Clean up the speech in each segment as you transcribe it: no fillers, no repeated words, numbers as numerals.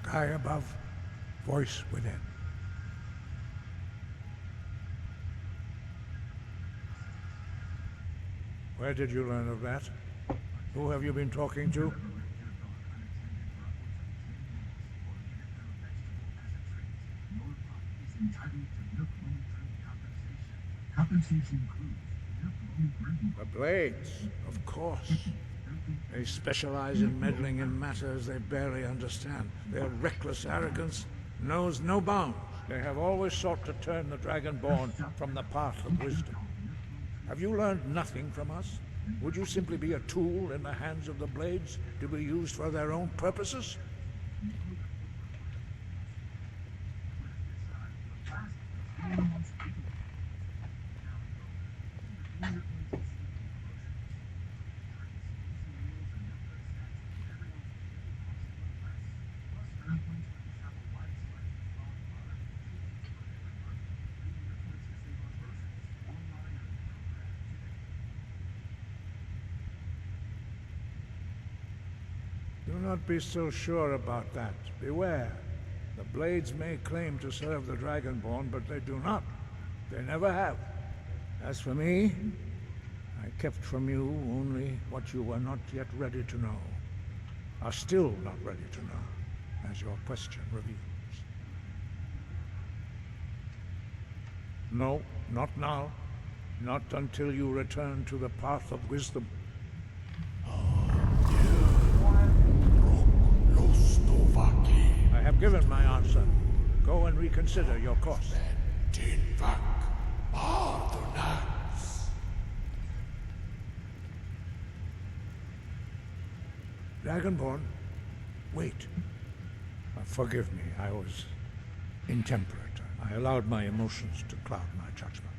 Sky above, voice within. Where did you learn of that? Who have you been talking to? The Blades, of course. They specialize in meddling in matters they barely understand. Their reckless arrogance knows no bounds. They have always sought to turn the Dragonborn from the path of wisdom. Have you learned nothing from us? Would you simply be a tool in the hands of the Blades to be used for their own purposes? Do not be so sure about that. Beware. The Blades may claim to serve the Dragonborn, but they do not. They never have. As for me, I kept from you only what you were not yet ready to know. Are still not ready to know, as your question reveals. No, not now. Not until you return to the path of wisdom. I have given my answer. Go and reconsider your course. Dragonborn, wait. Forgive me, I was intemperate. I allowed my emotions to cloud my judgment.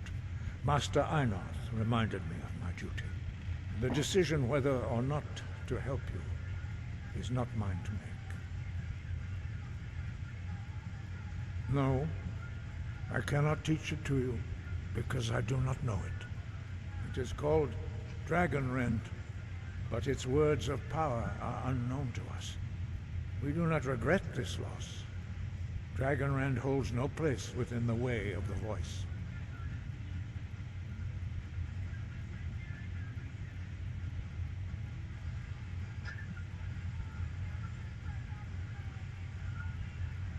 Master Einarth reminded me of my duty. The decision whether or not to help you is not mine to make. No, I cannot teach it to you, because I do not know it. It is called Dragonrend, but its words of power are unknown to us. We do not regret this loss. Dragonrend holds no place within the way of the voice.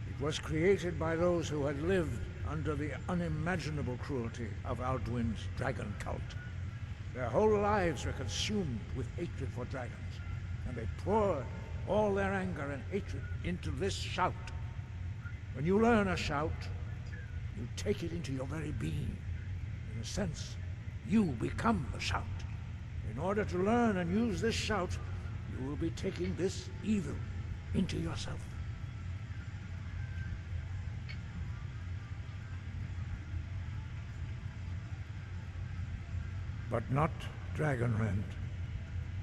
It was created by those who had lived under the unimaginable cruelty of Alduin's dragon cult. Their whole lives were consumed with hatred for dragons, and they poured all their anger and hatred into this shout. When you learn a shout, you take it into your very being. In a sense, you become the shout. In order to learn and use this shout, you will be taking this evil into yourself. But not Dragonrend.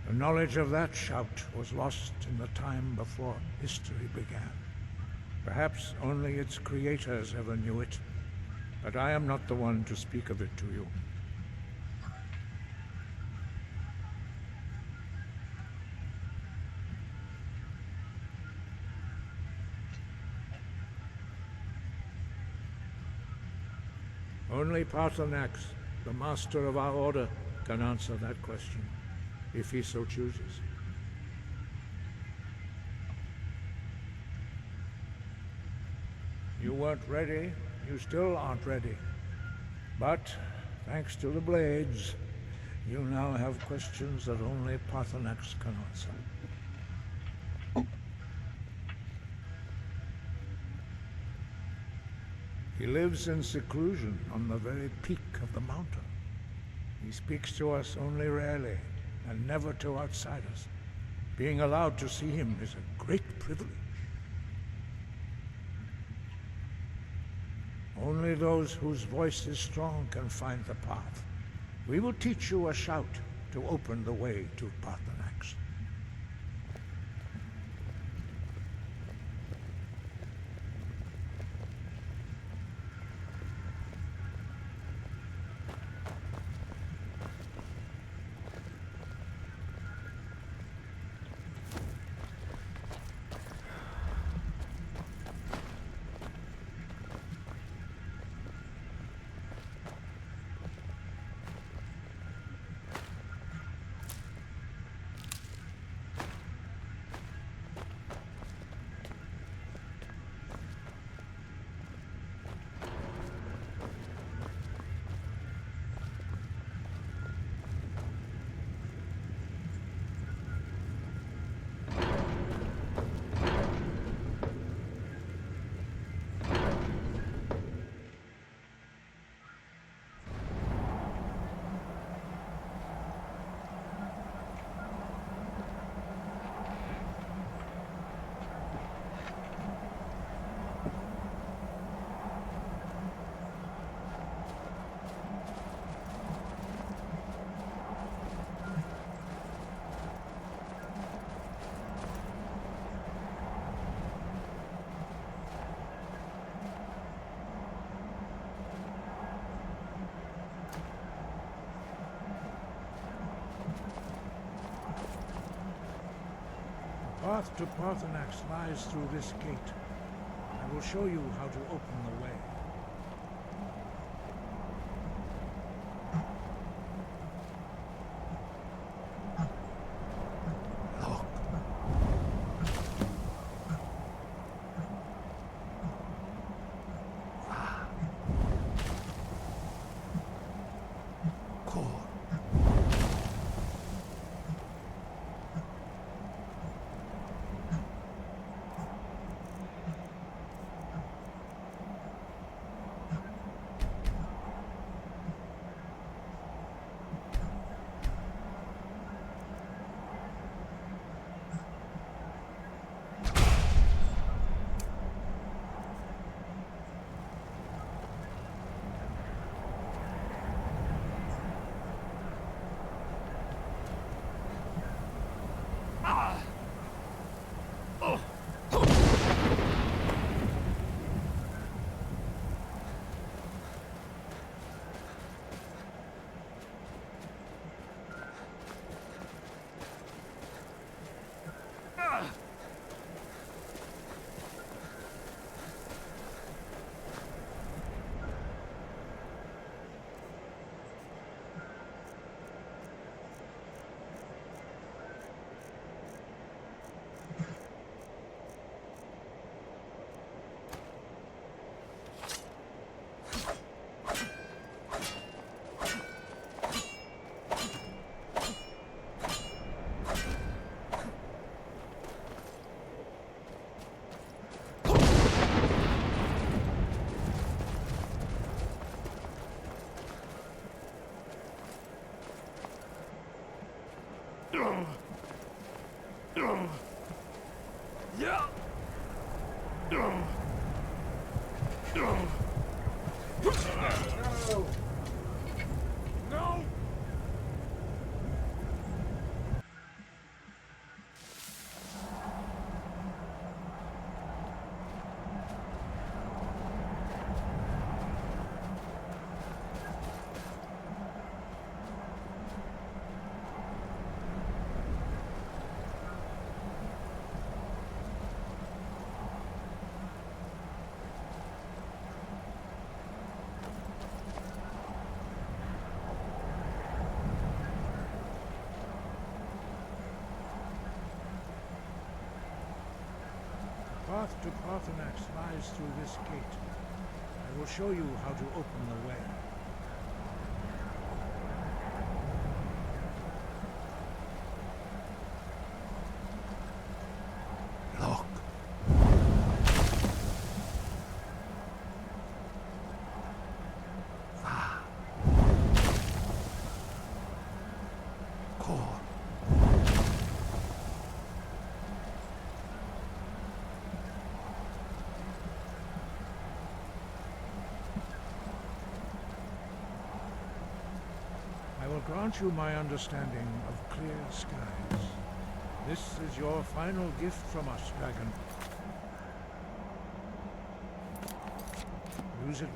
The knowledge of that shout was lost in the time before history began. Perhaps only its creators ever knew it, but I am not the one to speak of it to you. Only Paarthurnax, the master of our order, can answer that question, if he so chooses. You weren't ready, you still aren't ready. But, thanks to the Blades, you now have questions that only Paarthurnax can answer. He lives in seclusion on the very peak of the mountain. He speaks to us only rarely, and never to outsiders. Being allowed to see him is a great privilege. Only those whose voice is strong can find the path. We will teach you a shout to open the way to Paarthurnax. path to Parthenax lies through this gate. I will show you how to open the way. The path to Parthenax lies through this gate. I will show you how to open the way. Grant you my understanding of clear skies. This is your final gift from us, dragon. Use it.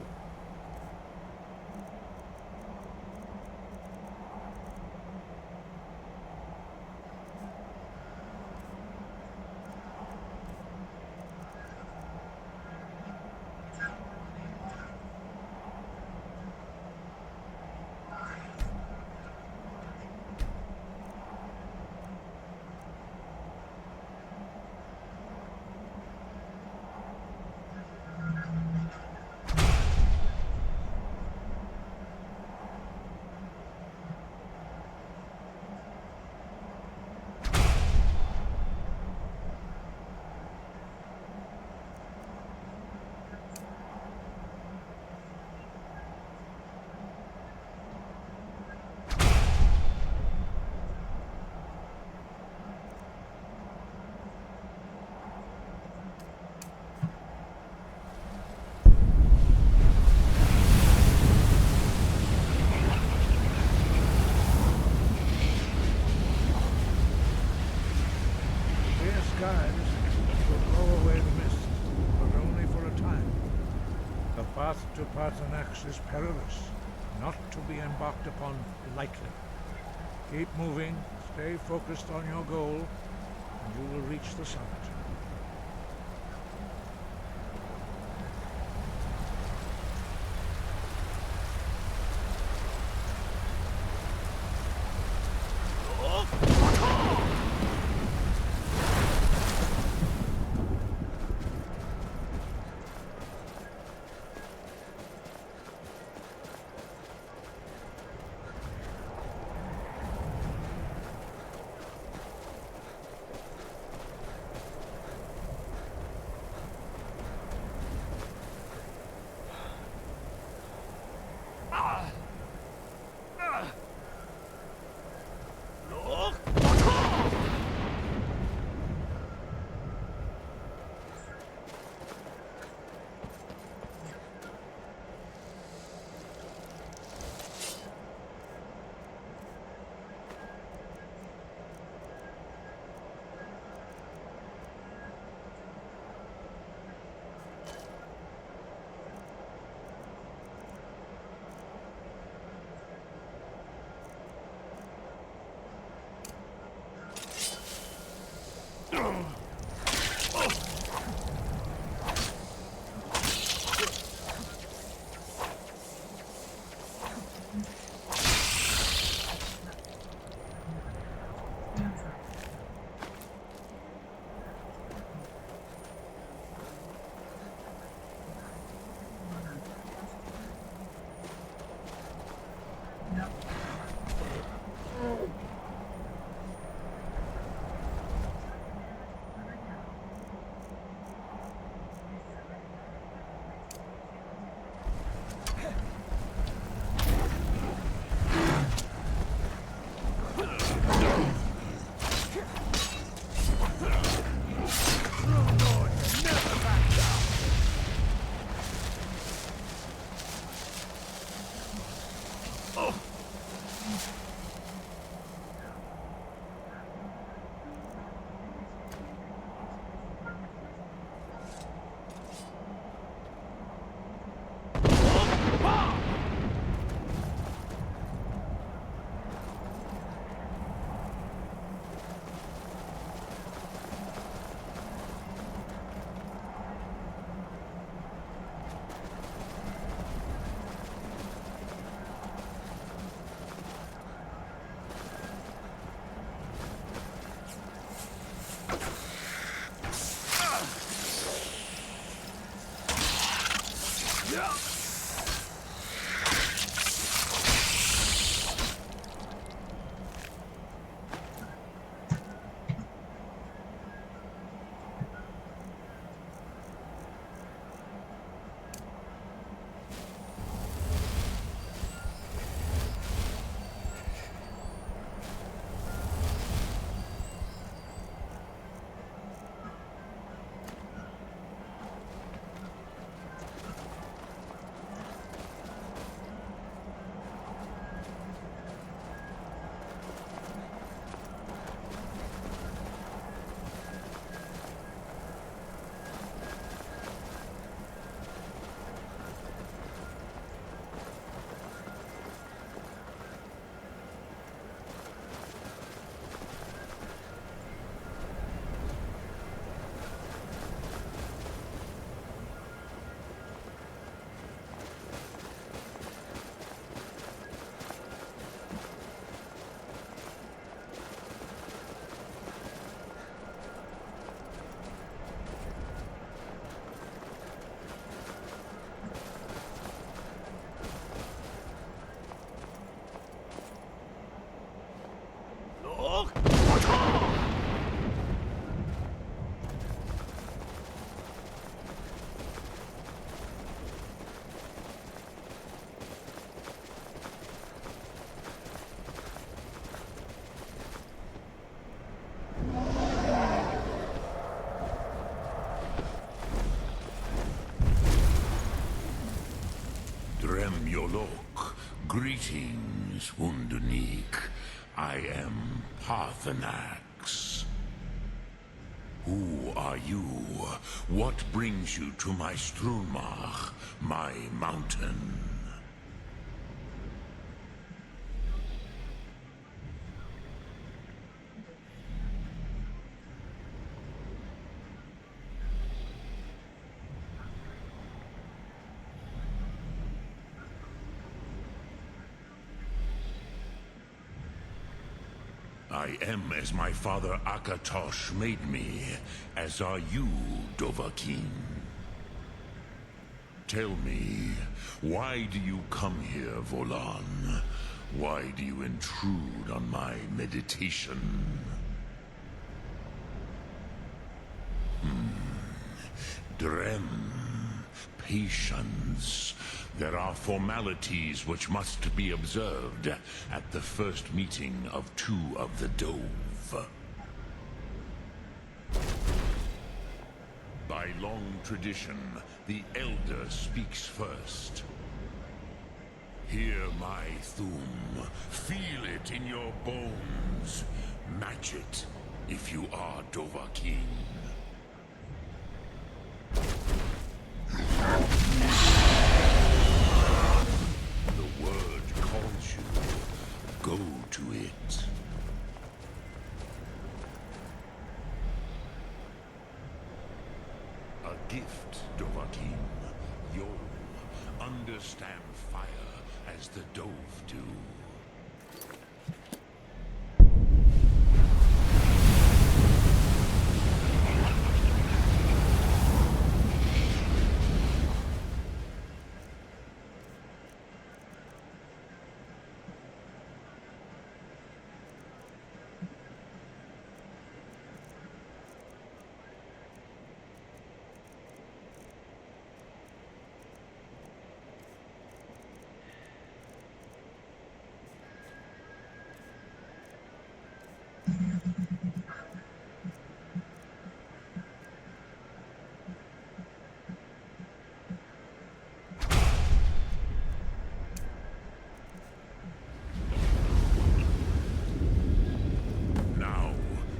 To Parthenax is perilous, not to be embarked upon lightly. Keep moving, stay focused on your goal, and you will reach the summit. Yolok, greetings, Wunderneek. I am Parthenax. Who are you? What brings you to my Strunmach, my mountain? I am as my father Akatosh made me, as are you, Dovahkiin. Tell me, why do you come here, Volan? Why do you intrude on my meditation? Drem. Patience. There are formalities which must be observed at the first meeting of two of the Dove. By long tradition, the Elder speaks first. Hear my Thum. Feel it in your bones. Match it if you are Dovahkiin. The word calls you. Go to it. A gift, Dovahkiin. You'll understand fire as the Dove do.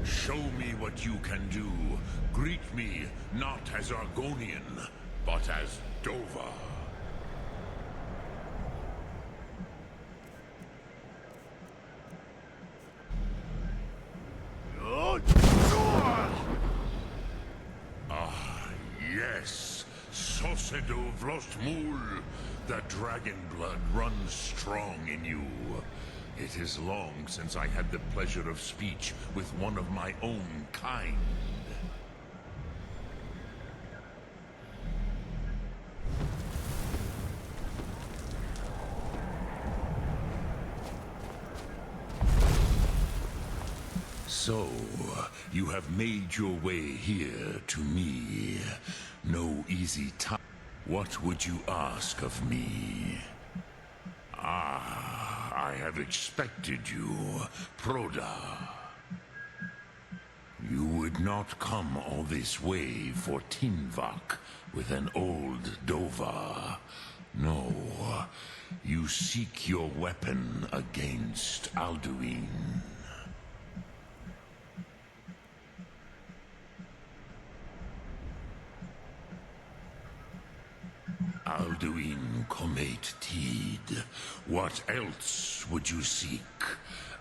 Show me what you can do. Greet me not as Argonian, but as Dova. Ah, yes. Sosedo Vlostmul. The dragon blood runs strong in you. It is long since I had the pleasure of speech with one of my own kind. So, you have made your way here to me. No easy time. What would you ask of me? I have expected you, Proda. You would not come all this way for Tinvak with an old Dova. No, you seek your weapon against Alduin. Alduin Comate Teed. What else would you seek?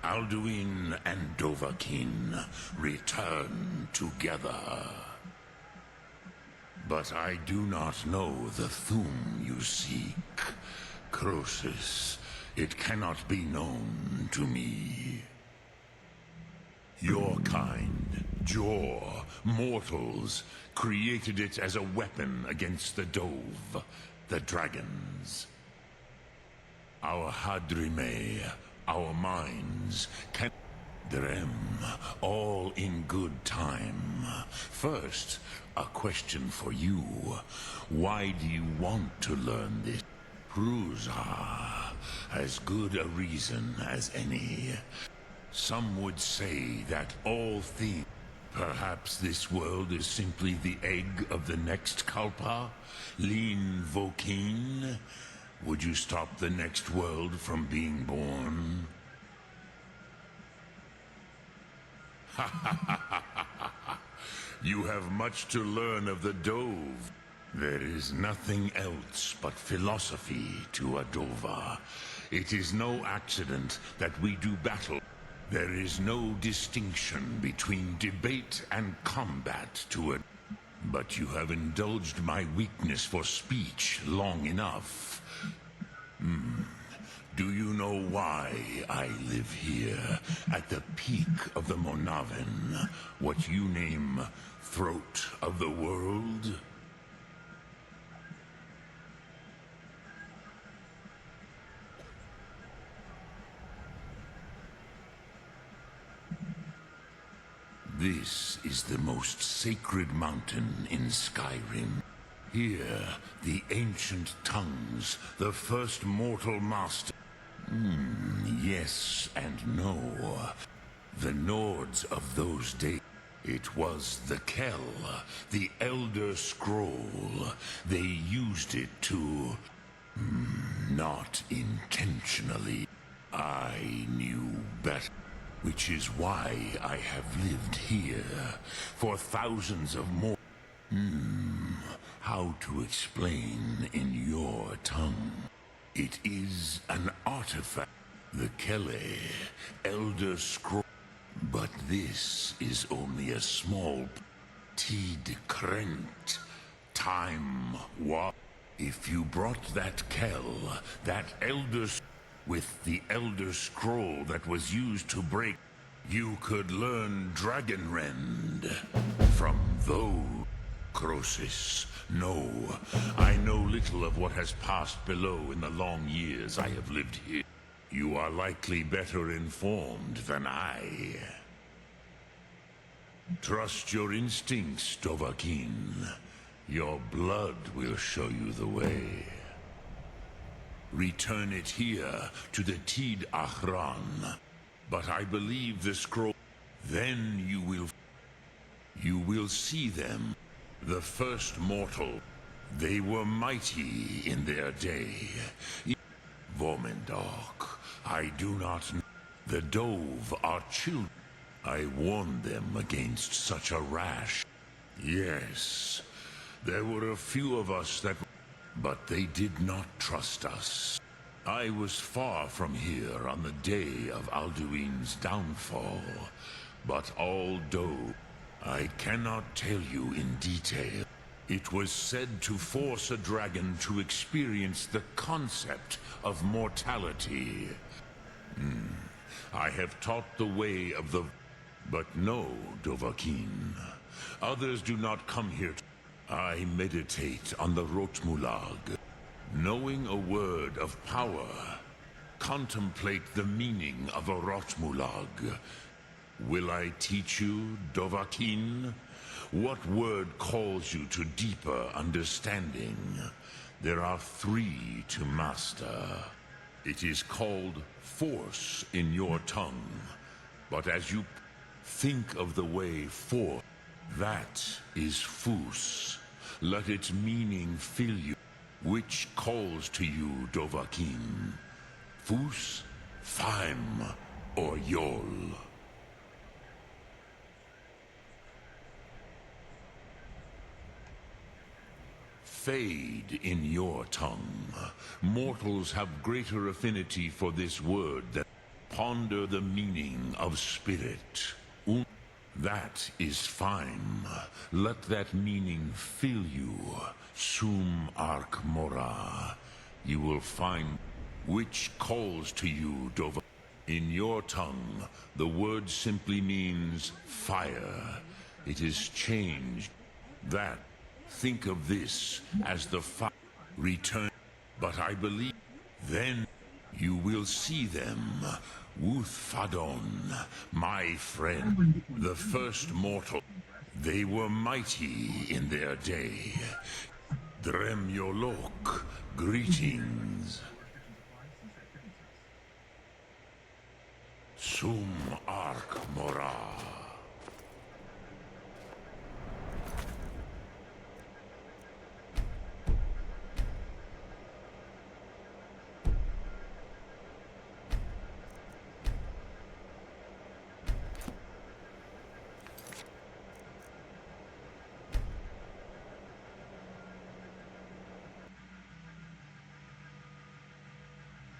Alduin and Dovahkiin return together. But I do not know the Thum you seek. Croesus, it cannot be known to me. Your kind, Jor, mortals, created it as a weapon against the Dove, the dragons. Our Hadrime, our minds, can Drem, all in good time. First, a question for you. Why do you want to learn this? Prusa, as good a reason as any. Some would say that all things... Perhaps this world is simply the egg of the next Kalpa? Lean Vokeen? Would you stop the next world from being born? You have much to learn of the Dove. There is nothing else but philosophy to a Dova. It is no accident that we do battle. There is no distinction between debate and combat to it. But you have indulged my weakness for speech long enough. Do you know why I live here, at the peak of the Monaven, what you name Throat of the World? This is the most sacred mountain in Skyrim. Here, the ancient tongues, the first mortal master. Yes and no. The Nords of those days. It was the Kell, the Elder Scroll. They used it to... not intentionally. I knew better. Which is why I have lived here for thousands of more... How to explain in your tongue? It is an artifact. The Kelle, Elder Scroll. But this is only a small... Tid Krent. Time war. If you brought that Kell, that Elder... with the Elder Scroll that was used to break, you could learn Dragonrend from those. Crosis, no. I know little of what has passed below in the long years I have lived here. You are likely better informed than I. Trust your instincts, Dovahkiin. Your blood will show you the way. Return it here to the Tid Achran. But I believe the scroll... Then you will see them. The first mortal. They were mighty in their day. Vormendok, I do not know. The Dove are children. I warned them against such a rash. Yes, there were a few of us that... But they did not trust us. I was far from here on the day of Alduin's downfall. But all Dove... I cannot tell you in detail. It was said to force a dragon to experience the concept of mortality. I have taught the way of the... But no, Dovahkiin. Others do not come here to... I meditate on the Rotmulag. Knowing a word of power. Contemplate the meaning of a Rotmulag. Will I teach you, Dovahkiin? What word calls you to deeper understanding? There are 3 to master. It is called force in your tongue. But as you think of the way forth, that is Fus. Let its meaning fill you. Which calls to you, Dovahkiin? Fus, Faim, or Yol? Fade in your tongue. Mortals have greater affinity for this word than ponder the meaning of spirit. That is fine. Let that meaning fill you. Sum Ark Mora. You will find which calls to you, Dova. In your tongue, the word simply means fire. It is changed. That. Think of this as the fire. Return. But I believe. Then you will see them. Wuthfadon, my friend, the first mortal. They were mighty in their day. Dremyolok, greetings. Sum Ark Mora.